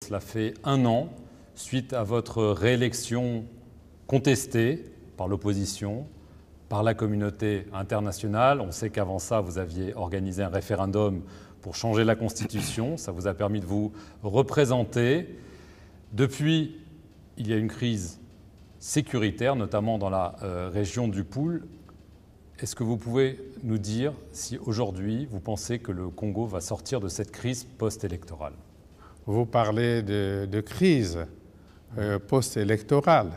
Cela fait 1 an, suite à votre réélection contestée par l'opposition, par la communauté internationale. On sait qu'avant ça, vous aviez organisé un référendum pour changer la Constitution. Ça vous a permis de vous représenter. Depuis, il y a une crise sécuritaire, notamment dans la région du Pool. Est-ce que vous pouvez nous dire si aujourd'hui, vous pensez que le Congo va sortir de cette crise post-électorale ? Vous parlez de crise post-électorale.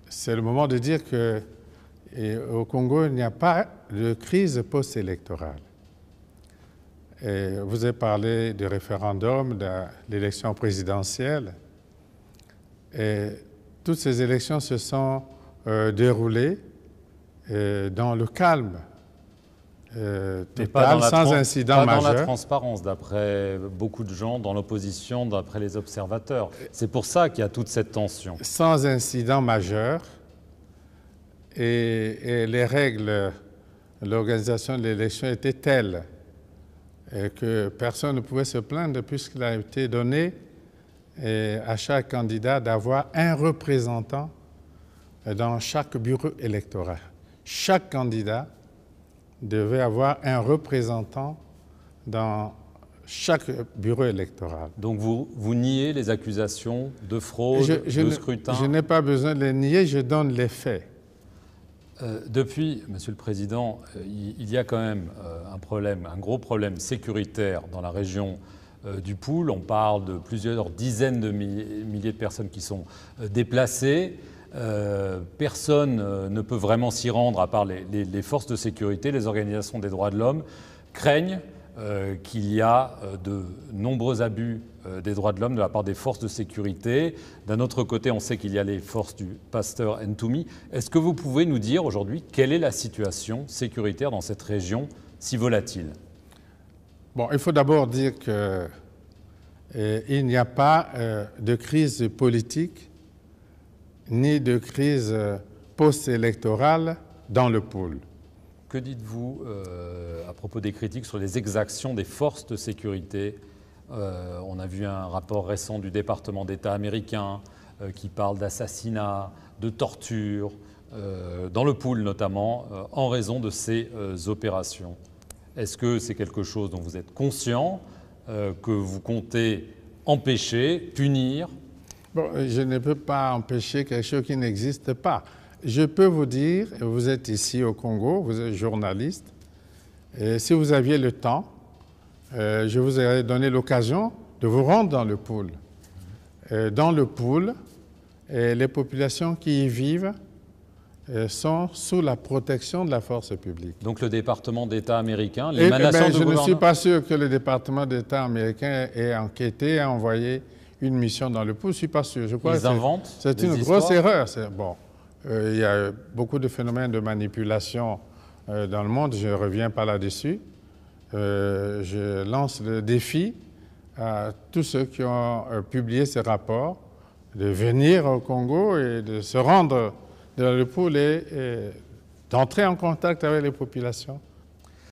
C'est le moment de dire qu'au Congo, il n'y a pas de crise post-électorale. Vous avez parlé du référendum, de l'élection présidentielle. Toutes ces élections se sont déroulées dans le calme total, sans incident majeur. Pas dans la transparence, d'après beaucoup de gens, dans l'opposition, d'après les observateurs. C'est pour ça qu'il y a toute cette tension. Sans incident majeur. Et les règles de l'organisation de l'élection étaient telles que personne ne pouvait se plaindre puisqu'il a été donné à chaque candidat d'avoir un représentant dans chaque bureau électoral. Chaque candidat devait avoir un représentant dans chaque bureau électoral. Donc vous niez les accusations de fraude, de scrutin? Je n'ai pas besoin de les nier, je donne les faits. Depuis, Monsieur le Président, il y a quand même un gros problème sécuritaire dans la région du Pool. On parle de plusieurs dizaines de milliers de personnes qui sont déplacées. Personne ne peut vraiment s'y rendre à part les forces de sécurité. Les organisations des droits de l'homme craignent qu'il y a de nombreux abus des droits de l'homme de la part des forces de sécurité. D'un autre côté, on sait qu'il y a les forces du pasteur Ntoumi. Est-ce que vous pouvez nous dire aujourd'hui quelle est la situation sécuritaire dans cette région si volatile? Bon, il faut d'abord dire qu'il n'y a pas de crise politique ni de crise post-électorale dans le Pool. Que dites-vous à propos des critiques sur les exactions des forces de sécurité? On a vu un rapport récent du département d'État américain qui parle d'assassinats, de torture, dans le Pool notamment, en raison de ces opérations. Est-ce que c'est quelque chose dont vous êtes conscient, que vous comptez empêcher, punir? Bon, je ne peux pas empêcher quelque chose qui n'existe pas. Je peux vous dire, vous êtes ici au Congo, vous êtes journaliste, et si vous aviez le temps, je vous aurais donné l'occasion de vous rendre dans le Pool. Dans le Pool, les populations qui y vivent sont sous la protection de la force publique. Donc le département d'État américain, l'émanation du gouvernement... Je ne suis pas sûr que le département d'État américain ait enquêté, ait envoyé une mission dans le Pool. Je ne suis pas sûr. Je crois Ils inventent c'est une grosse erreur. Bon, il y a beaucoup de phénomènes de manipulation dans le monde. Je ne reviens pas là-dessus. Je lance le défi à tous ceux qui ont publié ces rapports de venir au Congo et de se rendre dans le Pool et d'entrer en contact avec les populations